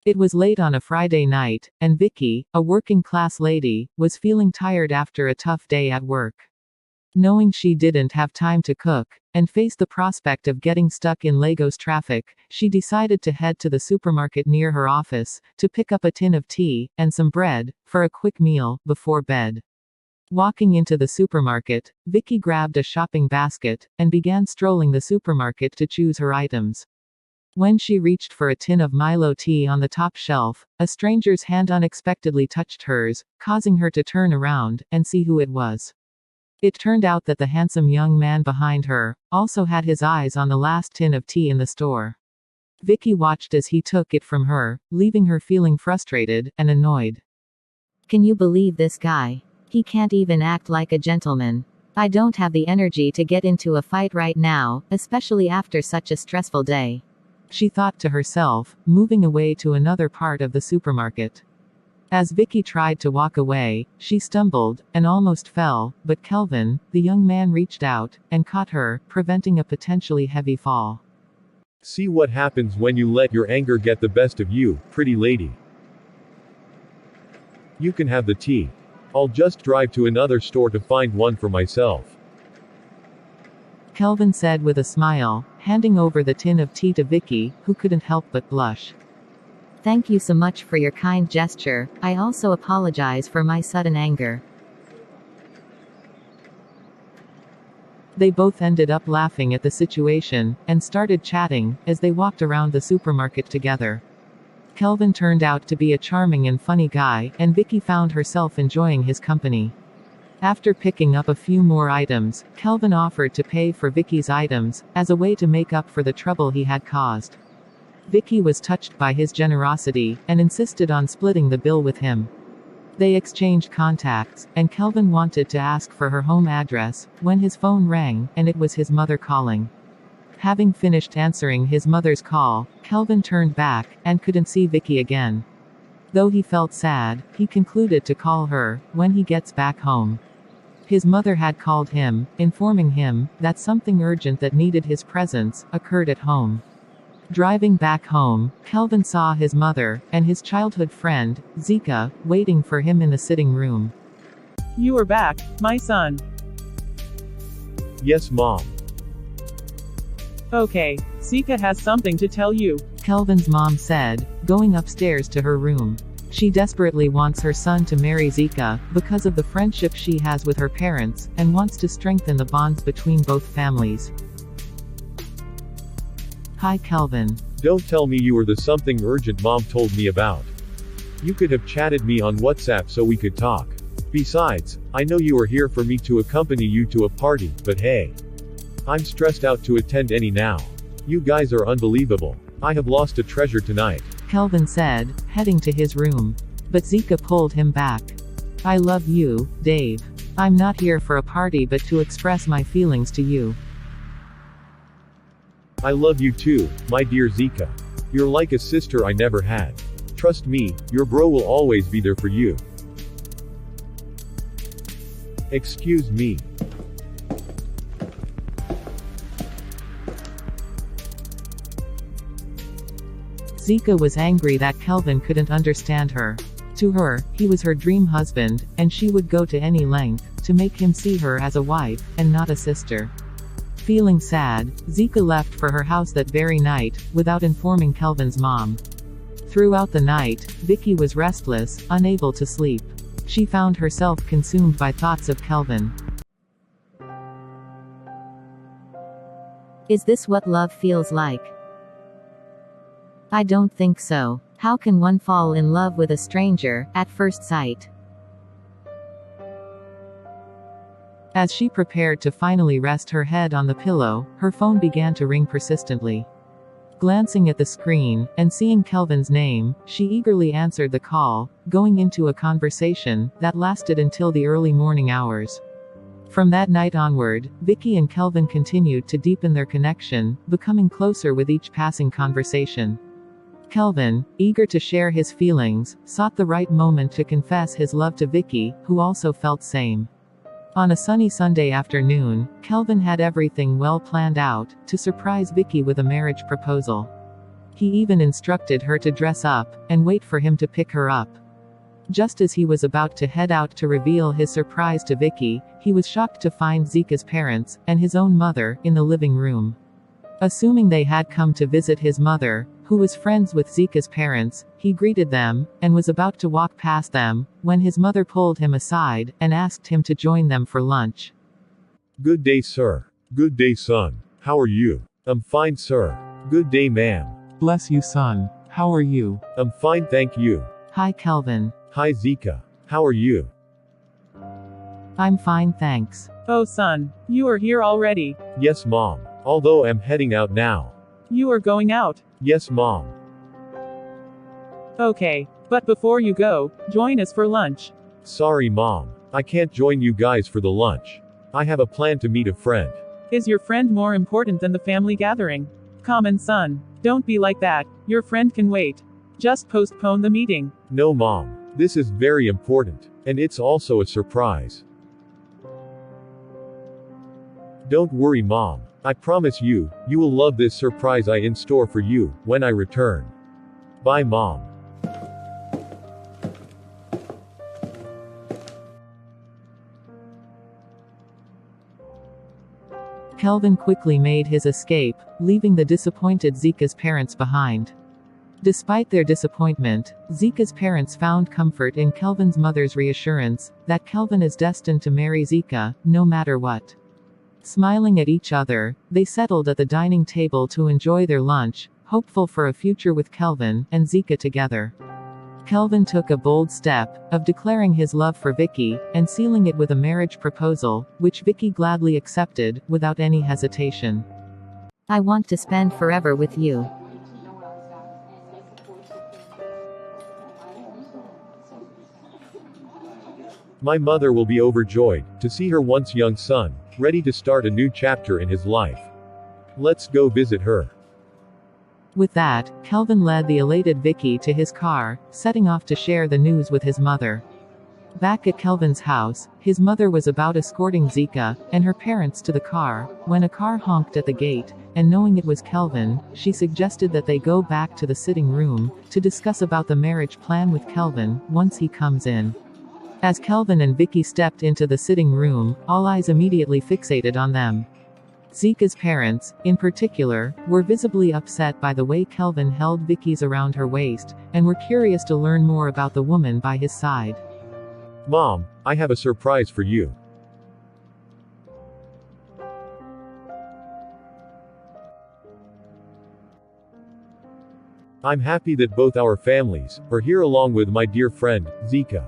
It was late on a Friday night, and Vicky, a working-class lady, was feeling tired after a tough day at work. Knowing she didn't have time to cook, and faced the prospect of getting stuck in Lagos traffic, she decided to head to the supermarket near her office, to pick up a tin of tea, and some bread, for a quick meal, before bed. Walking into the supermarket, Vicky grabbed a shopping basket, and began strolling the supermarket to choose her items. When she reached for a tin of Milo tea on the top shelf, a stranger's hand unexpectedly touched hers, causing her to turn around, and see who it was. It turned out that the handsome young man behind her also had his eyes on the last tin of tea in the store. Vicky watched as he took it from her, leaving her feeling frustrated and annoyed. Can you believe this guy? He can't even act like a gentleman. I don't have the energy to get into a fight right now, especially after such a stressful day, she thought to herself, moving away to another part of the supermarket. As Vicky tried to walk away, she stumbled, and almost fell, but Kelvin, the young man, reached out, and caught her, preventing a potentially heavy fall. See what happens when you let your anger get the best of you, pretty lady. You can have the tea. I'll just drive to another store to find one for myself, Kelvin said with a smile, handing over the tin of tea to Vicky, who couldn't help but blush. Thank you so much for your kind gesture. I also apologize for my sudden anger. They both ended up laughing at the situation, and started chatting, as they walked around the supermarket together. Kelvin turned out to be a charming and funny guy, and Vicky found herself enjoying his company. After picking up a few more items, Kelvin offered to pay for Vicky's items, as a way to make up for the trouble he had caused. Vicky was touched by his generosity, and insisted on splitting the bill with him. They exchanged contacts, and Kelvin wanted to ask for her home address, when his phone rang, and it was his mother calling. Having finished answering his mother's call, Kelvin turned back, and couldn't see Vicky again. Though he felt sad, he concluded to call her, when he gets back home. His mother had called him, informing him that something urgent that needed his presence occurred at home. Driving back home, Kelvin saw his mother, and his childhood friend, Zika, waiting for him in the sitting room. You are back, my son. Yes, Mom. Okay, Zika has something to tell you, Kelvin's mom said, going upstairs to her room. She desperately wants her son to marry Zika, because of the friendship she has with her parents, and wants to strengthen the bonds between both families. Hi Kelvin. Don't tell me you were the something urgent Mom told me about. You could have chatted me on WhatsApp so we could talk. Besides, I know you are here for me to accompany you to a party, but hey, I'm stressed out to attend any now. You guys are unbelievable. I have lost a treasure tonight, Kelvin said, heading to his room. But Zika pulled him back. I love you, Dave. I'm not here for a party but to express my feelings to you. I love you too, my dear Zika. You're like a sister I never had. Trust me, your bro will always be there for you. Excuse me. Zika was angry that Kelvin couldn't understand her. To her, he was her dream husband, and she would go to any length to make him see her as a wife, and not a sister. Feeling sad, Zika left for her house that very night, without informing Kelvin's mom. Throughout the night, Vicky was restless, unable to sleep. She found herself consumed by thoughts of Kelvin. Is this what love feels like? I don't think so. How can one fall in love with a stranger at first sight? As she prepared to finally rest her head on the pillow, her phone began to ring persistently. Glancing at the screen, and seeing Kelvin's name, she eagerly answered the call, going into a conversation that lasted until the early morning hours. From that night onward, Vicky and Kelvin continued to deepen their connection, becoming closer with each passing conversation. Kelvin, eager to share his feelings, sought the right moment to confess his love to Vicky, who also felt same. On a sunny Sunday afternoon, Kelvin had everything well planned out to surprise Vicky with a marriage proposal. He even instructed her to dress up, and wait for him to pick her up. Just as he was about to head out to reveal his surprise to Vicky, he was shocked to find Zika's parents, and his own mother, in the living room. Assuming they had come to visit his mother, who was friends with Zika's parents, he greeted them, and was about to walk past them, when his mother pulled him aside, and asked him to join them for lunch. Good day, sir. Good day, son. How are you? I'm fine, sir. Good day, ma'am. Bless you, son. How are you? I'm fine, thank you. Hi, Kelvin. Hi, Zika. How are you? I'm fine, thanks. Oh son, you are here already. Yes, mom. Although I'm heading out now. You are going out. Yes, mom. Okay, but before you go, join us for lunch. Sorry, mom. I can't join you guys for the lunch. I have a plan to meet a friend. Is your friend more important than the family gathering? Common son, don't be like that. Your friend can wait. Just postpone the meeting. No, mom. This is very important. And it's also a surprise. Don't worry, mom. I promise you, you will love this surprise I in store for you, when I return. Bye, mom. Kelvin quickly made his escape, leaving the disappointed Zika's parents behind. Despite their disappointment, Zika's parents found comfort in Kelvin's mother's reassurance that Kelvin is destined to marry Zika, no matter what. Smiling at each other, they settled at the dining table to enjoy their lunch, hopeful for a future with Kelvin and Zika together. Kelvin took a bold step of declaring his love for Vicky and sealing it with a marriage proposal, which Vicky gladly accepted without any hesitation. I want to spend forever with you. My mother will be overjoyed to see her once young son, ready to start a new chapter in his life. Let's go visit her. With that, Kelvin led the elated Vicky to his car, setting off to share the news with his mother. Back at Kelvin's house, his mother was about escorting Zika and her parents to the car, when a car honked at the gate, and knowing it was Kelvin, she suggested that they go back to the sitting room to discuss about the marriage plan with Kelvin once he comes in. As Kelvin and Vicky stepped into the sitting room, all eyes immediately fixated on them. Zika's parents, in particular, were visibly upset by the way Kelvin held Vicky's around her waist, and were curious to learn more about the woman by his side. Mom, I have a surprise for you. I'm happy that both our families are here along with my dear friend, Zika.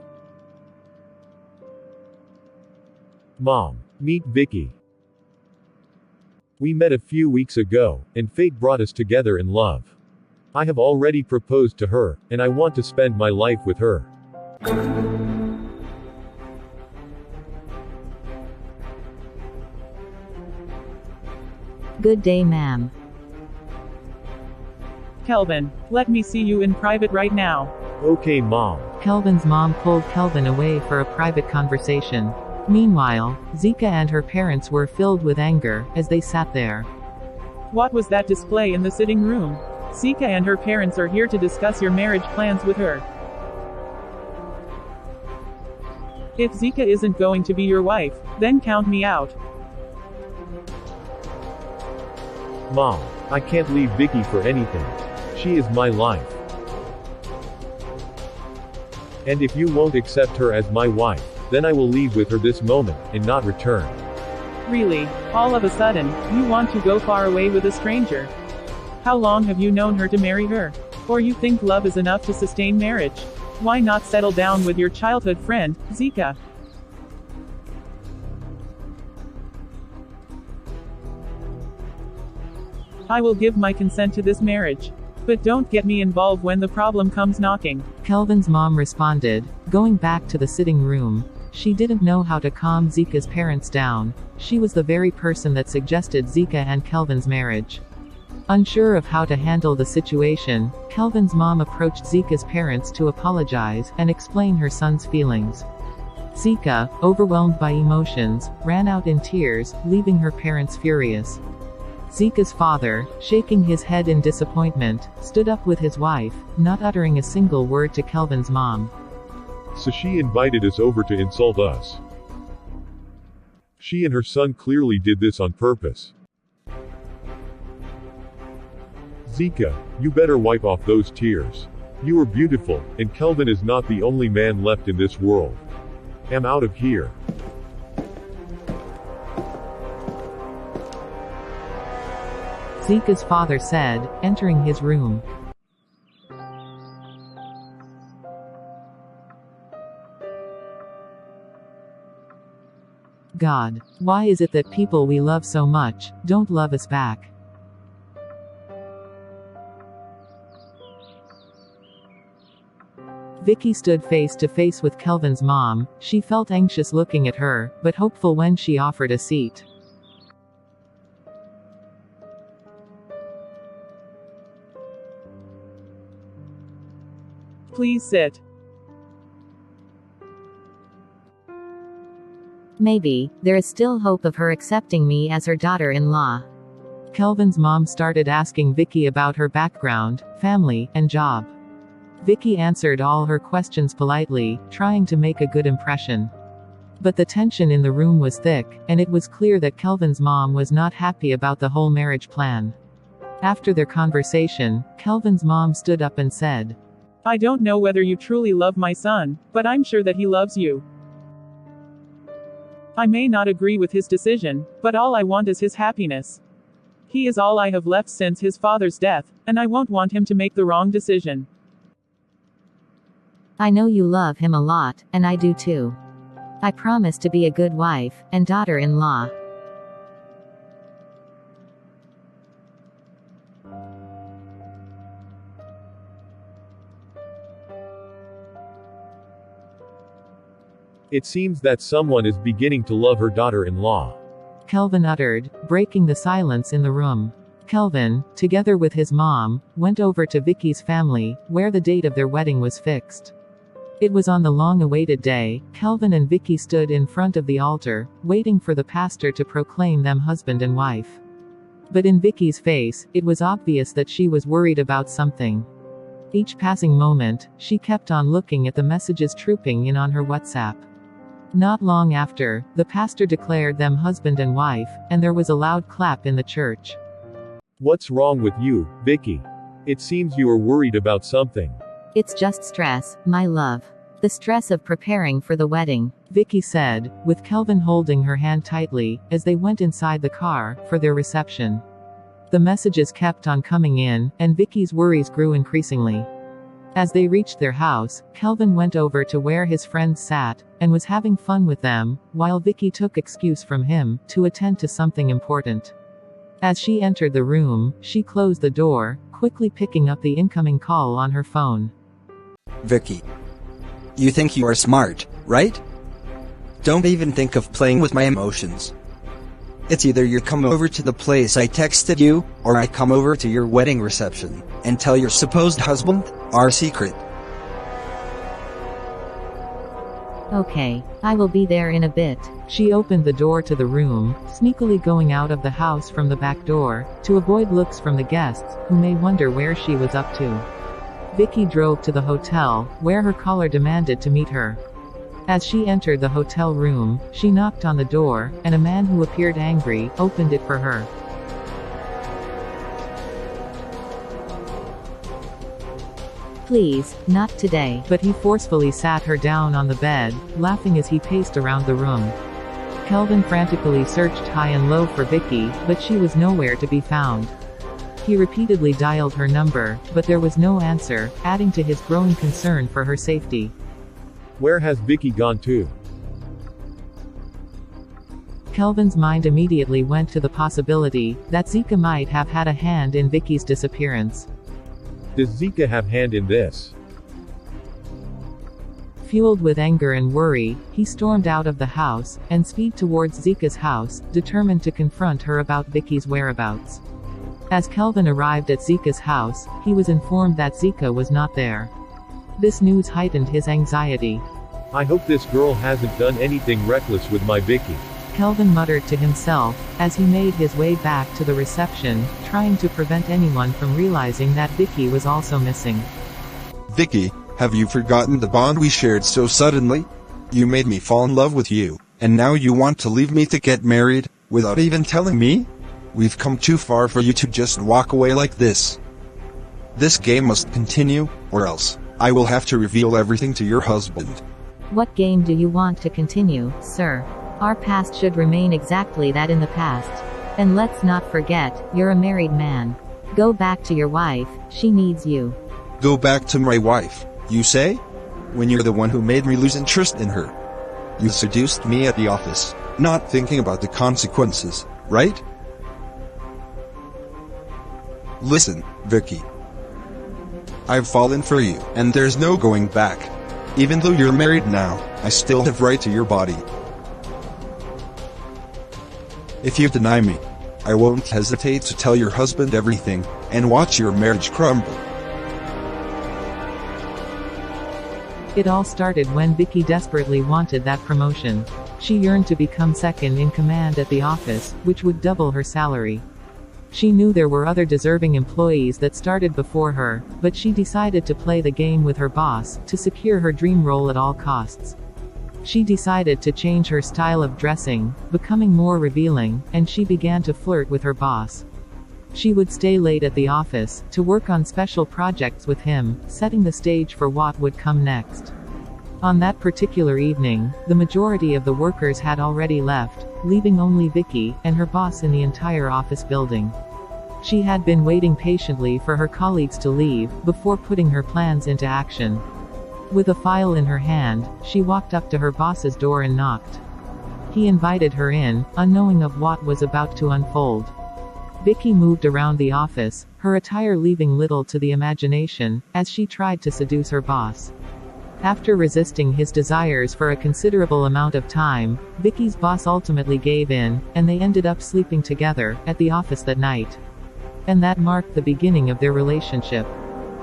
Mom, meet Vicky. We met a few weeks ago, and fate brought us together in love. I have already proposed to her, and I want to spend my life with her. Good day, ma'am. Kelvin, let me see you in private right now. Okay, Mom. Kelvin's mom pulled Kelvin away for a private conversation. Meanwhile, Zika and her parents were filled with anger as they sat there. What was that display in the sitting room? Zika and her parents are here to discuss your marriage plans with her. If Zika isn't going to be your wife, then count me out. Mom, I can't leave Vicky for anything. She is my life. And if you won't accept her as my wife, then I will leave with her this moment, and not return. Really, all of a sudden, you want to go far away with a stranger? How long have you known her to marry her? Or you think love is enough to sustain marriage? Why not settle down with your childhood friend, Zika? I will give my consent to this marriage. But don't get me involved when the problem comes knocking. Kelvin's mom responded, going back to the sitting room. She didn't know how to calm Zika's parents down. She was the very person that suggested Zika and Kelvin's marriage. Unsure of how to handle the situation, Kelvin's mom approached Zika's parents to apologize and explain her son's feelings. Zika, overwhelmed by emotions, ran out in tears, leaving her parents furious. Zika's father, shaking his head in disappointment, stood up with his wife, not uttering a single word to Kelvin's mom. So she invited us over to insult us. She and her son clearly did this on purpose. Zika, you better wipe off those tears. You are beautiful, and Kelvin is not the only man left in this world. I'm out of here. Zika's father said, entering his room. God, why is it that people we love so much don't love us back? Vicky stood face to face with Kelvin's mom. She felt anxious looking at her, but hopeful when she offered a seat. Please sit. Maybe, there is still hope of her accepting me as her daughter-in-law. Kelvin's mom started asking Vicky about her background, family, and job. Vicky answered all her questions politely, trying to make a good impression. But the tension in the room was thick, and it was clear that Kelvin's mom was not happy about the whole marriage plan. After their conversation, Kelvin's mom stood up and said, I don't know whether you truly love my son, but I'm sure that he loves you. I may not agree with his decision, but all I want is his happiness. He is all I have left since his father's death, and I won't want him to make the wrong decision. I know you love him a lot, and I do too. I promise to be a good wife, and daughter-in-law. It seems that someone is beginning to love her daughter-in-law. Kelvin uttered, breaking the silence in the room. Kelvin, together with his mom, went over to Vicky's family, where the date of their wedding was fixed. It was on the long-awaited day. Kelvin and Vicky stood in front of the altar, waiting for the pastor to proclaim them husband and wife. But in Vicky's face, it was obvious that she was worried about something. Each passing moment, she kept on looking at the messages trooping in on her WhatsApp. Not long after, the pastor declared them husband and wife, and there was a loud clap in the church. What's wrong with you, Vicky? It seems you are worried about something. It's just stress, my love. The stress of preparing for the wedding, Vicky said, with Kelvin holding her hand tightly, as they went inside the car, for their reception. The messages kept on coming in, and Vicky's worries grew increasingly. As they reached their house, Kelvin went over to where his friends sat, and was having fun with them, while Vicky took excuse from him, to attend to something important. As she entered the room, she closed the door, quickly picking up the incoming call on her phone. Vicky. You think you are smart, right? Don't even think of playing with my emotions. It's either you come over to the place I texted you, or I come over to your wedding reception, and tell your supposed husband our secret. Okay, I will be there in a bit. She opened the door to the room, sneakily going out of the house from the back door, to avoid looks from the guests, who may wonder where she was up to. Vicky drove to the hotel, where her caller demanded to meet her. As she entered the hotel room, she knocked on the door, and a man who appeared angry, opened it for her. Please, not today. But he forcefully sat her down on the bed, laughing as he paced around the room. Kelvin frantically searched high and low for Vicky, but she was nowhere to be found. He repeatedly dialed her number, but there was no answer, adding to his growing concern for her safety. Where has Vicky gone to? Kelvin's mind immediately went to the possibility that Zika might have had a hand in Vicky's disappearance. Does Zika have hand in this? Fueled with anger and worry, he stormed out of the house, and speed towards Zika's house, determined to confront her about Vicky's whereabouts. As Kelvin arrived at Zika's house, he was informed that Zika was not there. This news heightened his anxiety. I hope this girl hasn't done anything reckless with my Vicky. Kelvin muttered to himself, as he made his way back to the reception, trying to prevent anyone from realizing that Vicky was also missing. Vicky, have you forgotten the bond we shared so suddenly? You made me fall in love with you, and now you want to leave me to get married, without even telling me? We've come too far for you to just walk away like this. This game must continue, or else, I will have to reveal everything to your husband. What game do you want to continue, sir? Our past should remain exactly that, in the past. And let's not forget, you're a married man. Go back to your wife, she needs you. Go back to my wife, you say? When you're the one who made me lose interest in her. You seduced me at the office, not thinking about the consequences, right? Listen, Vicky. I've fallen for you, and there's no going back. Even though you're married now, I still have right to your body. If you deny me, I won't hesitate to tell your husband everything, and watch your marriage crumble. It all started when Vicky desperately wanted that promotion. She yearned to become second in command at the office, which would double her salary. She knew there were other deserving employees that started before her, but she decided to play the game with her boss, to secure her dream role at all costs. She decided to change her style of dressing, becoming more revealing, and she began to flirt with her boss. She would stay late at the office, to work on special projects with him, setting the stage for what would come next. On that particular evening, the majority of the workers had already left, leaving only Vicky and her boss in the entire office building. She had been waiting patiently for her colleagues to leave, before putting her plans into action. With a file in her hand, she walked up to her boss's door and knocked. He invited her in, unknowing of what was about to unfold. Vicky moved around the office, her attire leaving little to the imagination, as she tried to seduce her boss. After resisting his desires for a considerable amount of time, Vicky's boss ultimately gave in, and they ended up sleeping together, at the office that night. And that marked the beginning of their relationship.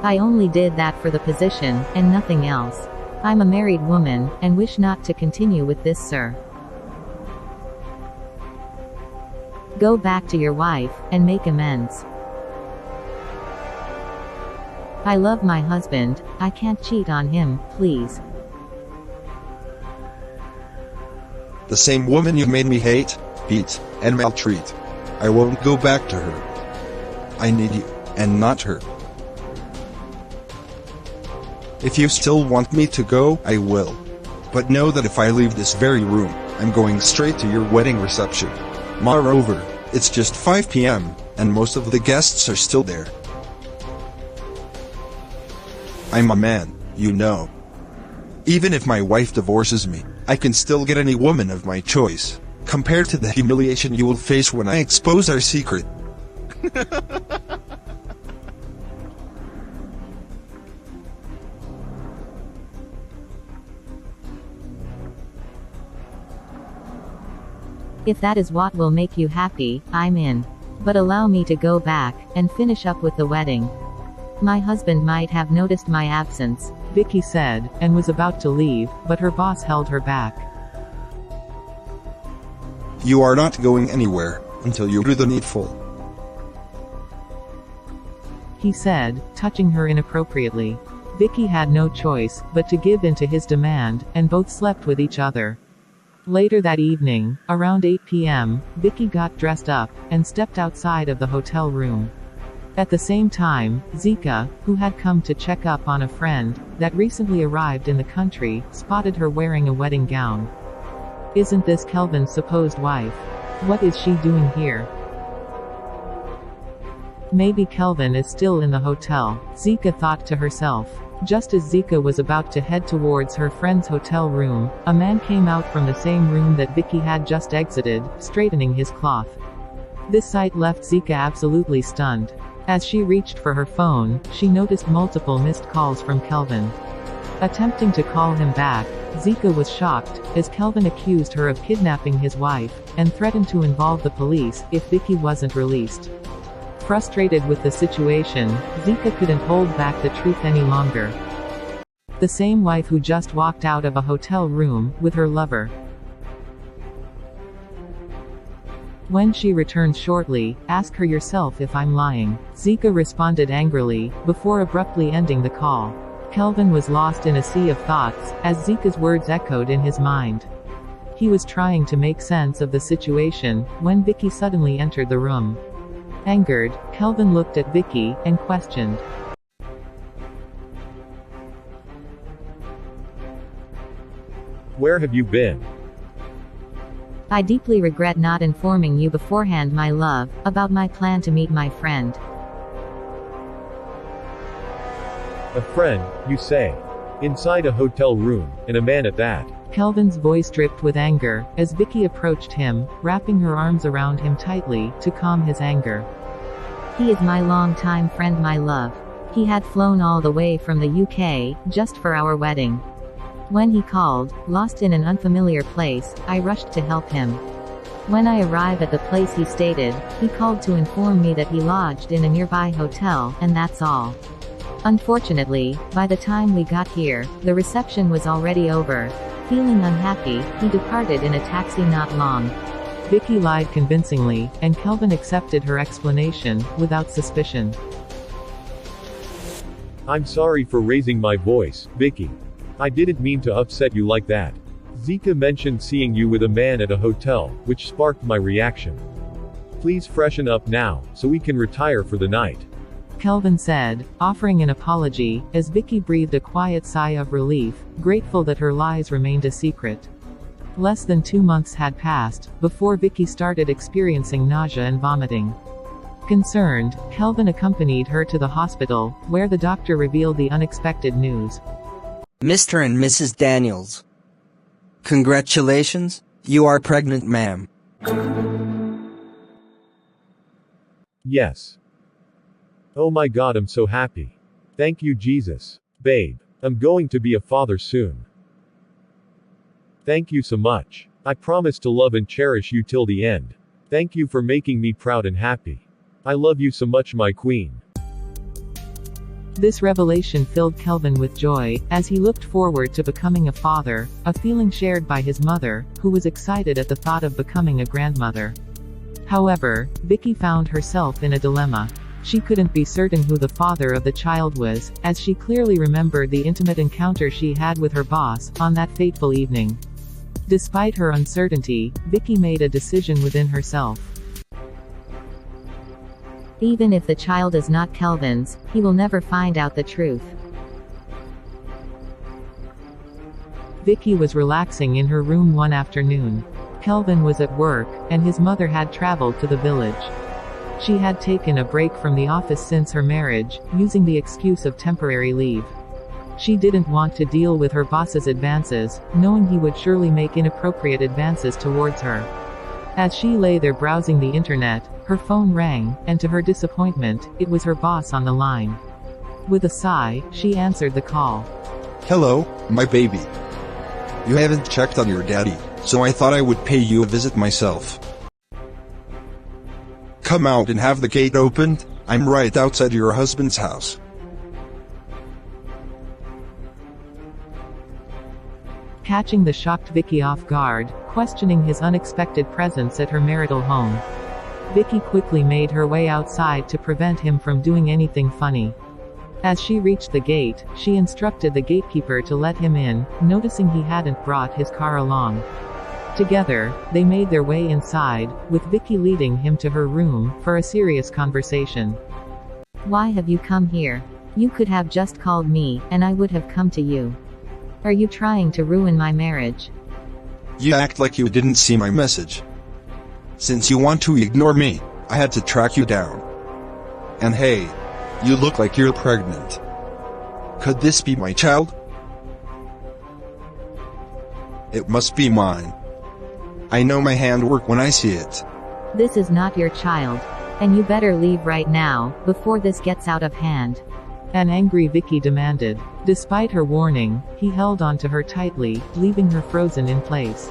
I only did that for the position, and nothing else. I'm a married woman, and wish not to continue with this, sir. Go back to your wife, and make amends. I love my husband, I can't cheat on him, please. The same woman you made me hate, beat, and maltreat. I won't go back to her. I need you, and not her. If you still want me to go, I will. But know that if I leave this very room, I'm going straight to your wedding reception. Moreover, it's just 5 p.m., and most of the guests are still there. I'm a man, you know. Even if my wife divorces me, I can still get any woman of my choice, compared to the humiliation you will face when I expose our secret. If that is what will make you happy, I'm in. But allow me to go back, and finish up with the wedding. My husband might have noticed my absence, Vicky said, and was about to leave, but her boss held her back. You are not going anywhere, until you do the needful. He said, touching her inappropriately. Vicky had no choice, but to give in to his demand, and both slept with each other. Later that evening, around 8 p.m., Vicky got dressed up, and stepped outside of the hotel room. At the same time, Zika, who had come to check up on a friend that recently arrived in the country, spotted her wearing a wedding gown. Isn't this Kelvin's supposed wife? What is she doing here? Maybe Kelvin is still in the hotel, Zika thought to herself. Just as Zika was about to head towards her friend's hotel room, a man came out from the same room that Vicky had just exited, straightening his cloth. This sight left Zika absolutely stunned. As she reached for her phone, she noticed multiple missed calls from Kelvin. Attempting to call him back, Zika was shocked, as Kelvin accused her of kidnapping his wife, and threatened to involve the police if Vicky wasn't released. Frustrated with the situation, Zika couldn't hold back the truth any longer. The same wife who just walked out of a hotel room with her lover. When she returns shortly, ask her yourself if I'm lying. Zika responded angrily, before abruptly ending the call. Kelvin was lost in a sea of thoughts, as Zika's words echoed in his mind. He was trying to make sense of the situation, when Vicky suddenly entered the room. Angered, Kelvin looked at Vicky, and questioned. Where have you been? I deeply regret not informing you beforehand, my love, about my plan to meet my friend. A friend, you say? Inside a hotel room, and a man at that. Kelvin's voice dripped with anger, as Vicky approached him, wrapping her arms around him tightly, to calm his anger. He is my longtime friend, my love. He had flown all the way from the UK, just for our wedding. When he called, lost in an unfamiliar place, I rushed to help him. When I arrived at the place he stated, he called to inform me that he lodged in a nearby hotel, and that's all. Unfortunately, by the time we got here, the reception was already over. Feeling unhappy, he departed in a taxi not long. Vicky lied convincingly, and Kelvin accepted her explanation, without suspicion. I'm sorry for raising my voice, Vicky. I didn't mean to upset you like that. Zika mentioned seeing you with a man at a hotel, which sparked my reaction. Please freshen up now, so we can retire for the night. Kelvin said, offering an apology, as Vicky breathed a quiet sigh of relief, grateful that her lies remained a secret. Less than 2 months had passed, before Vicky started experiencing nausea and vomiting. Concerned, Kelvin accompanied her to the hospital, where the doctor revealed the unexpected news. Mr. and Mrs. Daniels. Congratulations, you are pregnant, ma'am. Yes. Oh my God, I'm so happy. Thank you, Jesus. Babe, I'm going to be a father soon. Thank you so much. I promise to love and cherish you till the end. Thank you for making me proud and happy. I love you so much, my queen. This revelation filled Kelvin with joy, as he looked forward to becoming a father, a feeling shared by his mother, who was excited at the thought of becoming a grandmother. However, Vicky found herself in a dilemma. She couldn't be certain who the father of the child was, as she clearly remembered the intimate encounter she had with her boss, on that fateful evening. Despite her uncertainty, Vicky made a decision within herself. Even if the child is not Kelvin's, he will never find out the truth. Vicky was relaxing in her room one afternoon. Kelvin was at work, and his mother had traveled to the village. She had taken a break from the office since her marriage, using the excuse of temporary leave. She didn't want to deal with her boss's advances, knowing he would surely make inappropriate advances towards her. As she lay there browsing the internet, her phone rang, and to her disappointment, it was her boss on the line. With a sigh, she answered the call. Hello, my baby. You haven't checked on your daddy, so I thought I would pay you a visit myself. Come out and have the gate opened, I'm right outside your husband's house. Catching the shocked Vicky off guard, questioning his unexpected presence at her marital home. Vicky quickly made her way outside to prevent him from doing anything funny. As she reached the gate, she instructed the gatekeeper to let him in, noticing he hadn't brought his car along. Together, they made their way inside, with Vicky leading him to her room, for a serious conversation. Why have you come here? You could have just called me, and I would have come to you. Are you trying to ruin my marriage? You act like you didn't see my message. Since you want to ignore me, I had to track you down. And hey, you look like you're pregnant. Could this be my child? It must be mine. I know my handwork when I see it. This is not your child. And you better leave right now, before this gets out of hand. An angry Vicky demanded. Despite her warning, he held on to her tightly, leaving her frozen in place.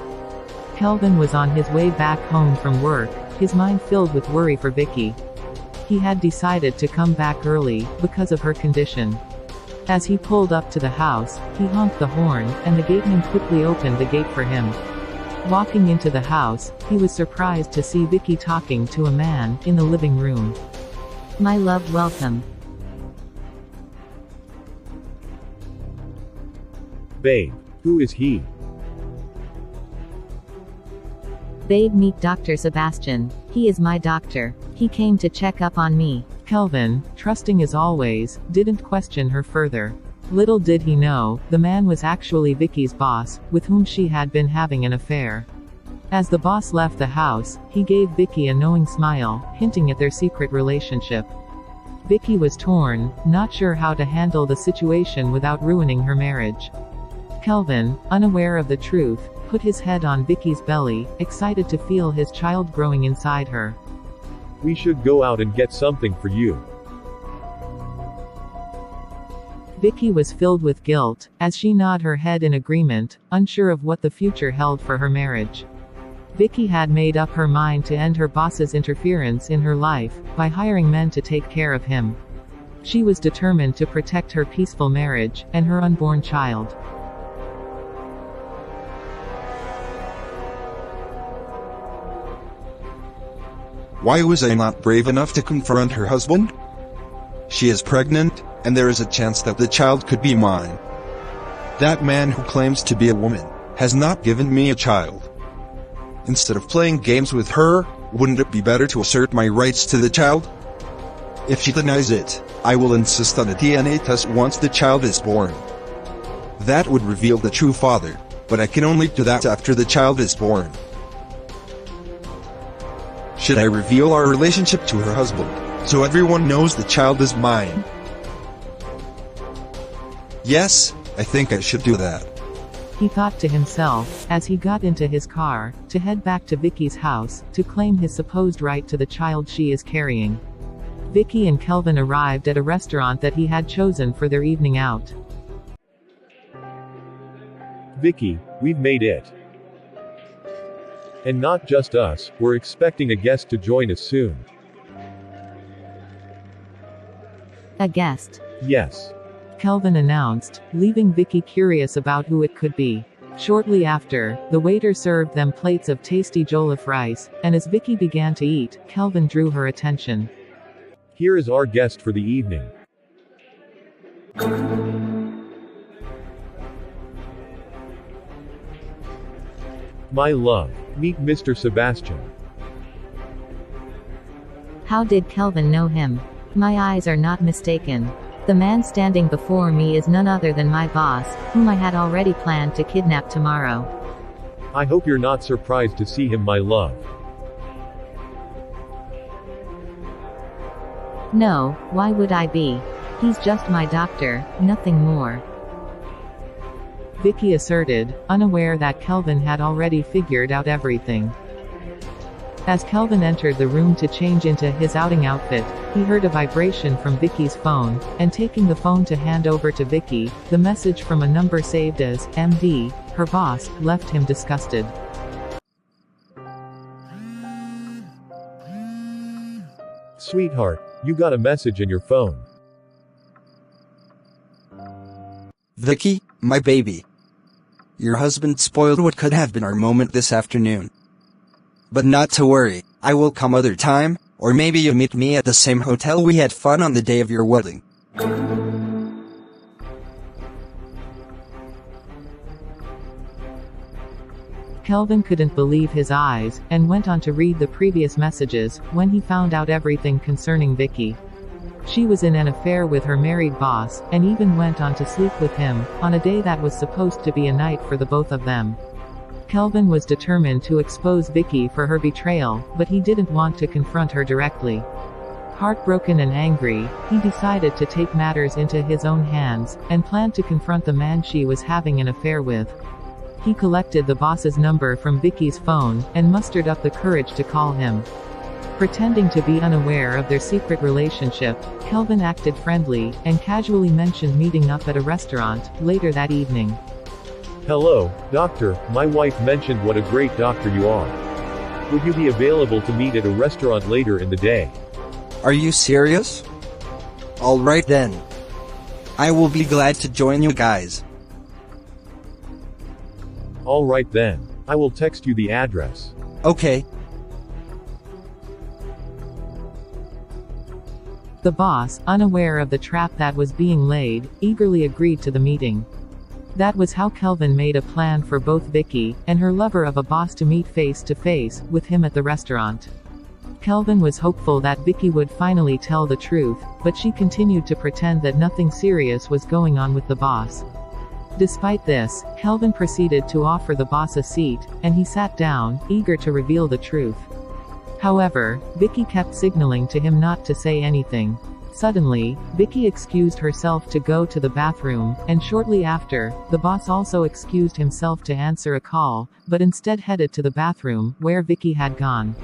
Kelvin was on his way back home from work, his mind filled with worry for Vicky. He had decided to come back early, because of her condition. As he pulled up to the house, he honked the horn, and the gateman quickly opened the gate for him. Walking into the house, he was surprised to see Vicky talking to a man in the living room. My love, welcome. Babe, who is he? Babe, meet Dr. Sebastian. He is my doctor. He came to check up on me. Kelvin, trusting as always, didn't question her further. Little did he know, the man was actually Vicky's boss, with whom she had been having an affair. As the boss left the house, he gave Vicky a knowing smile, hinting at their secret relationship. Vicky was torn, not sure how to handle the situation without ruining her marriage. Kelvin, unaware of the truth, put his head on Vicky's belly, excited to feel his child growing inside her. We should go out and get something for you. Vicky was filled with guilt, as she nodded her head in agreement, unsure of what the future held for her marriage. Vicky had made up her mind to end her boss's interference in her life, by hiring men to take care of him. She was determined to protect her peaceful marriage, and her unborn child. Why was I not brave enough to confront her husband? She is pregnant, and there is a chance that the child could be mine. That man who claims to be a woman has not given me a child. Instead of playing games with her, wouldn't it be better to assert my rights to the child? If she denies it, I will insist on a DNA test once the child is born. That would reveal the true father, but I can only do that after the child is born. Should I reveal our relationship to her husband, so everyone knows the child is mine? Yes, I think I should do that. He thought to himself, as he got into his car, to head back to Vicky's house, to claim his supposed right to the child she is carrying. Vicky and Kelvin arrived at a restaurant that he had chosen for their evening out. Vicky, we've made it. And not just us, we're expecting a guest to join us soon. A guest. Yes. Kelvin announced, leaving Vicky curious about who it could be. Shortly after, the waiter served them plates of tasty jollof rice, and as Vicky began to eat, Kelvin drew her attention. Here is our guest for the evening. My love, meet Mr. Sebastian. How did Kelvin know him? My eyes are not mistaken. The man standing before me is none other than my boss, whom I had already planned to kidnap tomorrow. I hope you're not surprised to see him, my love. No, why would I be? He's just my doctor, nothing more. Vicky asserted, unaware that Kelvin had already figured out everything. As Kelvin entered the room to change into his outing outfit, he heard a vibration from Vicky's phone, and taking the phone to hand over to Vicky, the message from a number saved as MD, her boss, left him disgusted. Sweetheart, you got a message in your phone. Vicky, my baby. Your husband spoiled what could have been our moment this afternoon. But not to worry, I will come other time, or maybe you meet me at the same hotel we had fun on the day of your wedding. Kelvin couldn't believe his eyes, and went on to read the previous messages, when he found out everything concerning Vicky. She was in an affair with her married boss, and even went on to sleep with him, on a day that was supposed to be a night for the both of them. Kelvin was determined to expose Vicky for her betrayal, but he didn't want to confront her directly. Heartbroken and angry, he decided to take matters into his own hands, and planned to confront the man she was having an affair with. He collected the boss's number from Vicky's phone, and mustered up the courage to call him. Pretending to be unaware of their secret relationship, Kelvin acted friendly, and casually mentioned meeting up at a restaurant, later that evening. Hello, doctor, my wife mentioned what a great doctor you are. Would you be available to meet at a restaurant later in the day? Are you serious? Alright then. I will be glad to join you guys. Alright then. I will text you the address. Okay. The boss, unaware of the trap that was being laid, eagerly agreed to the meeting. That was how Kelvin made a plan for both Vicky and her lover of a boss to meet face to face with him at the restaurant. Kelvin was hopeful that Vicky would finally tell the truth, but she continued to pretend that nothing serious was going on with the boss. Despite this, Kelvin proceeded to offer the boss a seat, and he sat down, eager to reveal the truth. However, Vicky kept signaling to him not to say anything. Suddenly, Vicky excused herself to go to the bathroom, and shortly after, the boss also excused himself to answer a call, but instead headed to the bathroom, where Vicky had gone.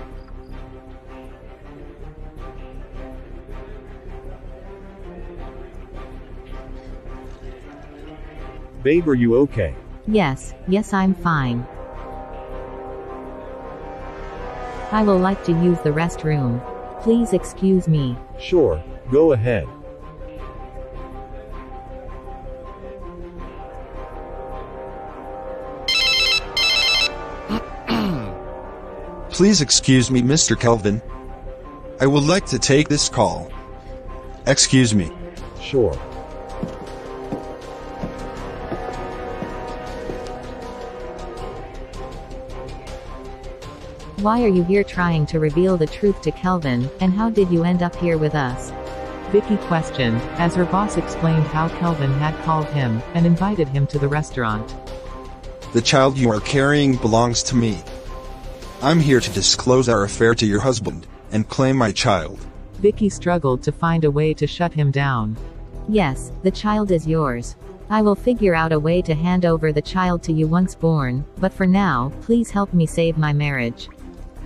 Babe, are you okay? Yes, I'm fine. I will like to use the restroom. Please excuse me. Sure, go ahead. Please excuse me, Mr. Kelvin. I would like to take this call. Excuse me. Sure. Why are you here trying to reveal the truth to Kelvin, and how did you end up here with us? Vicky questioned, as her boss explained how Kelvin had called him and invited him to the restaurant. The child you are carrying belongs to me. I'm here to disclose our affair to your husband and claim my child. Vicky struggled to find a way to shut him down. Yes, the child is yours. I will figure out a way to hand over the child to you once born, but for now, please help me save my marriage.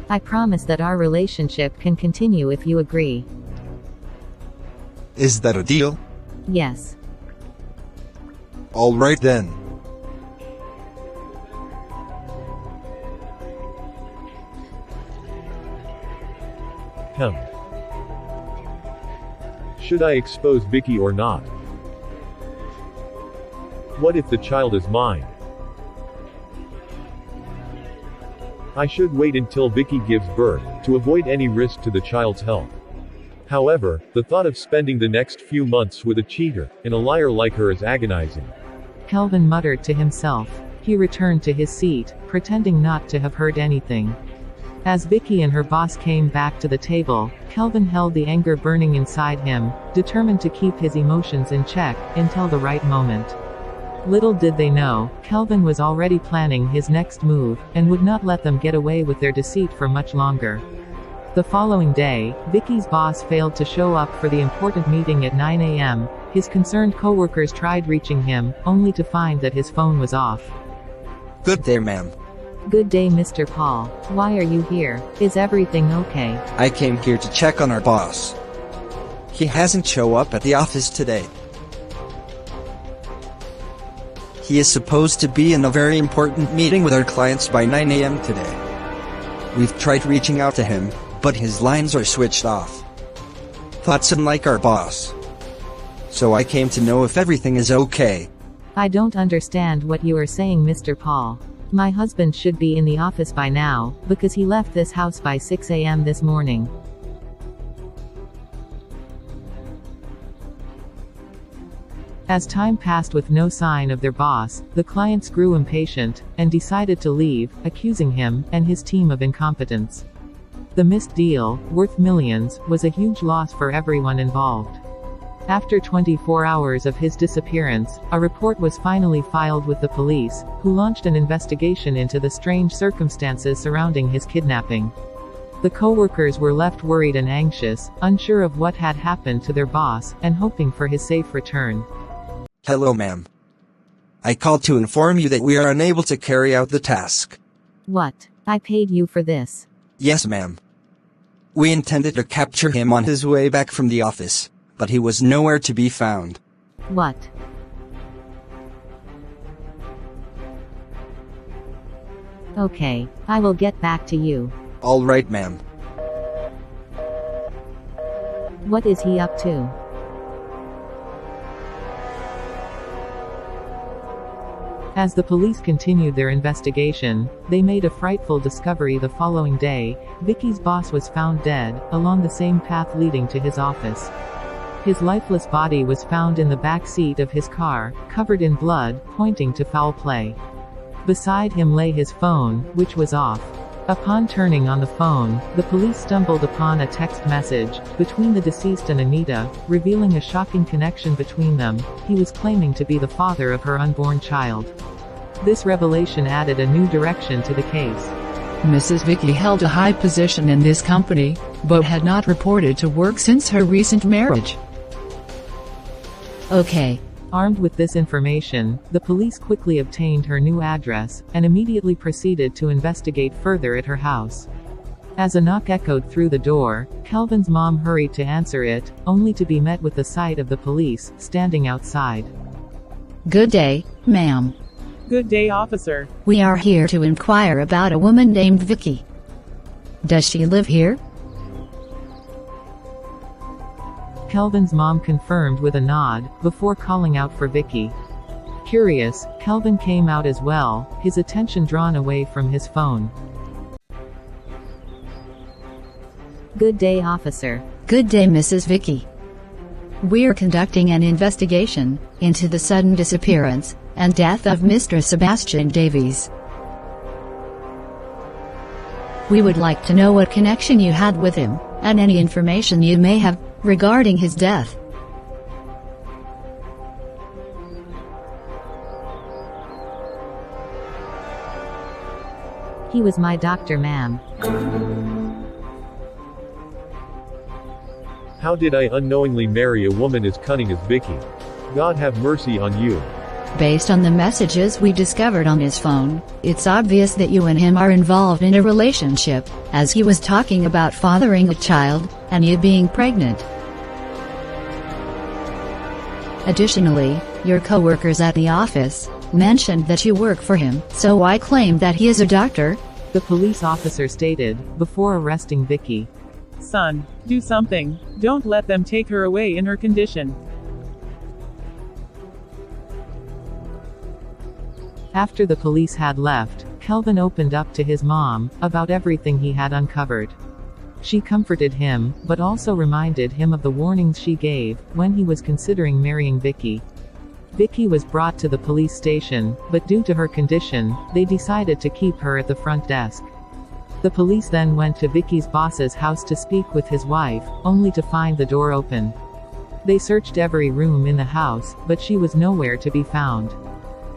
I promise that our relationship can continue if you agree. Is that a deal? Yes. All right then. Should I expose Vicky or not? What if the child is mine? I should wait until Vicky gives birth, to avoid any risk to the child's health. However, the thought of spending the next few months with a cheater and a liar like her is agonizing. Kelvin muttered to himself. He returned to his seat, pretending not to have heard anything. As Vicky and her boss came back to the table, Kelvin held the anger burning inside him, determined to keep his emotions in check until the right moment. Little did they know, Kelvin was already planning his next move, and would not let them get away with their deceit for much longer. The following day, Vicky's boss failed to show up for the important meeting at 9 a.m. His concerned coworkers tried reaching him, only to find that his phone was off. Good day, ma'am. Good day, Mr. Paul. Why are you here? Is everything okay? I came here to check on our boss. He hasn't shown up at the office today. He is supposed to be in a very important meeting with our clients by 9 a.m. today. We've tried reaching out to him, but his lines are switched off. Thoughts unlike our boss. So I came to know if everything is okay. I don't understand what you are saying, Mr. Paul. My husband should be in the office by now, because he left this house by 6 a.m. this morning. As time passed with no sign of their boss, the clients grew impatient, and decided to leave, accusing him and his team of incompetence. The missed deal, worth millions, was a huge loss for everyone involved. After 24 hours of his disappearance, a report was finally filed with the police, who launched an investigation into the strange circumstances surrounding his kidnapping. The co-workers were left worried and anxious, unsure of what had happened to their boss, and hoping for his safe return. Hello, ma'am. I called to inform you that we are unable to carry out the task. What? I paid you for this. Yes, ma'am. We intended to capture him on his way back from the office, but he was nowhere to be found. What? Okay, I will get back to you. All right, ma'am. What is he up to? As the police continued their investigation, they made a frightful discovery the following day. Vicky's boss was found dead, along the same path leading to his office. His lifeless body was found in the back seat of his car, covered in blood, pointing to foul play. Beside him lay his phone, which was off. Upon turning on the phone, the police stumbled upon a text message between the deceased and Anita, revealing a shocking connection between them. He was claiming to be the father of her unborn child. This revelation added a new direction to the case. Mrs. Vicky held a high position in this company, but had not reported to work since her recent marriage. Okay. Armed with this information, the police quickly obtained her new address, and immediately proceeded to investigate further at her house. As a knock echoed through the door, Kelvin's mom hurried to answer it, only to be met with the sight of the police, standing outside. Good day, ma'am. Good day, officer. We are here to inquire about a woman named Vicky. Does she live here? Kelvin's mom confirmed with a nod, before calling out for Vicky. Curious, Kelvin came out as well, his attention drawn away from his phone. Good day, officer. Good day, Mrs. Vicky. We're conducting an investigation into the sudden disappearance and death of Mr. Sebastian Davies. We would like to know what connection you had with him, and any information you may have regarding his death. He was my doctor, ma'am. How did I unknowingly marry a woman as cunning as Vicky? God have mercy on you. Based on the messages we discovered on his phone, it's obvious that you and him are involved in a relationship, as he was talking about fathering a child, and you being pregnant. Additionally, your co-workers at the office mentioned that you work for him, so I claim that he is a doctor, the police officer stated, before arresting Vicky. Son, do something. Don't let them take her away in her condition. After the police had left, Kelvin opened up to his mom about everything he had uncovered. She comforted him, but also reminded him of the warnings she gave when he was considering marrying Vicky. Vicky was brought to the police station, but due to her condition, they decided to keep her at the front desk. The police then went to Vicky's boss's house to speak with his wife, only to find the door open. They searched every room in the house, but she was nowhere to be found.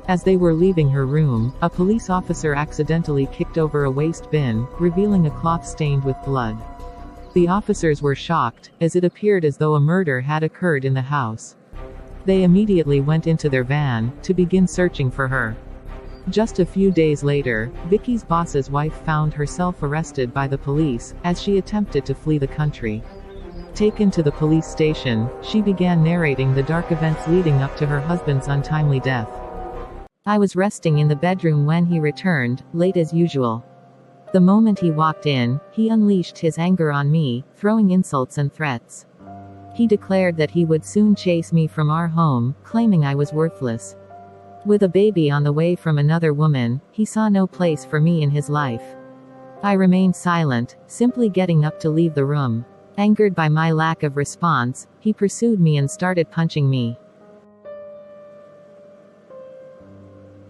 As they were leaving her room, a police officer accidentally kicked over a waste bin, revealing a cloth stained with blood. The officers were shocked, as it appeared as though a murder had occurred in the house. They immediately went into their van, to begin searching for her. Just a few days later, Vicky's boss's wife found herself arrested by the police, as she attempted to flee the country. Taken to the police station, she began narrating the dark events leading up to her husband's untimely death. I was resting in the bedroom when he returned, late as usual. The moment he walked in, he unleashed his anger on me, throwing insults and threats. He declared that he would soon chase me from our home, claiming I was worthless. With a baby on the way from another woman, he saw no place for me in his life. I remained silent, simply getting up to leave the room. Angered by my lack of response, he pursued me and started punching me.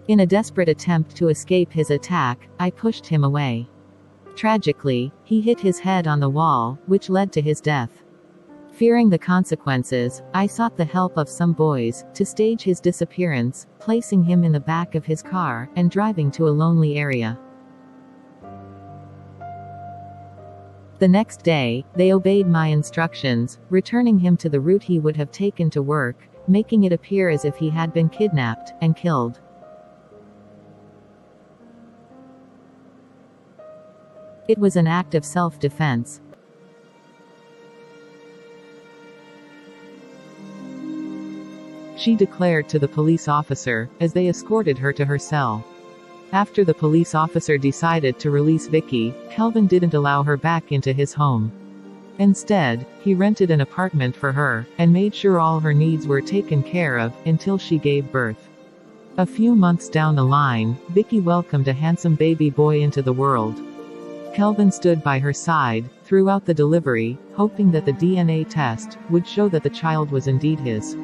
In a desperate attempt to escape his attack, I pushed him away. Tragically, he hit his head on the wall, which led to his death. Fearing the consequences, I sought the help of some boys, to stage his disappearance, placing him in the back of his car, and driving to a lonely area. The next day, they obeyed my instructions, returning him to the route he would have taken to work, making it appear as if he had been kidnapped, and killed. It was an act of self-defense. She declared to the police officer, as they escorted her to her cell. After the police officer decided to release Vicky, Kelvin didn't allow her back into his home. Instead, he rented an apartment for her, and made sure all her needs were taken care of, until she gave birth. A few months down the line, Vicky welcomed a handsome baby boy into the world. Kelvin stood by her side throughout the delivery, hoping that the DNA test would show that the child was indeed his.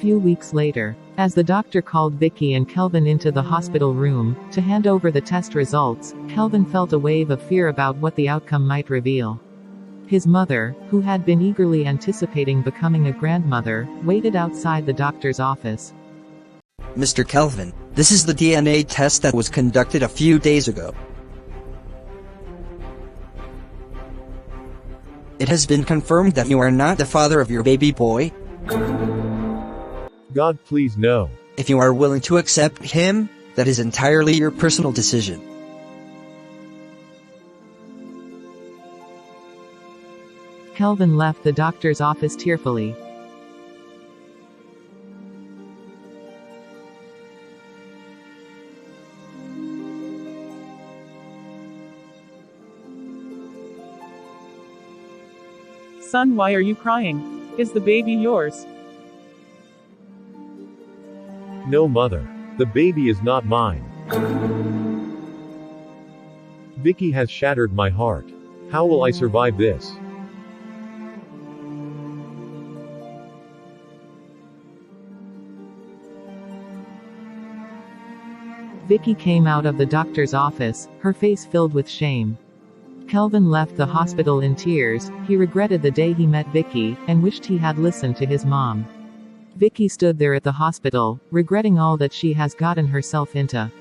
Few weeks later, as the doctor called Vicky and Kelvin into the hospital room to hand over the test results, Kelvin felt a wave of fear about what the outcome might reveal. His mother, who had been eagerly anticipating becoming a grandmother, waited outside the doctor's office. Mr. Kelvin, this is the DNA test that was conducted a few days ago. It has been confirmed that you are not the father of your baby boy. God, please no. If you are willing to accept him, that is entirely your personal decision. Kelvin left the doctor's office tearfully. Son, why are you crying? Is the baby yours? No, mother. The baby is not mine. Vicky has shattered my heart. How will I survive this? Vicky came out of the doctor's office, her face filled with shame. Kelvin left the hospital in tears. He regretted the day he met Vicky, and wished he had listened to his mom. Vicky stood there at the hospital, regretting all that she has gotten herself into.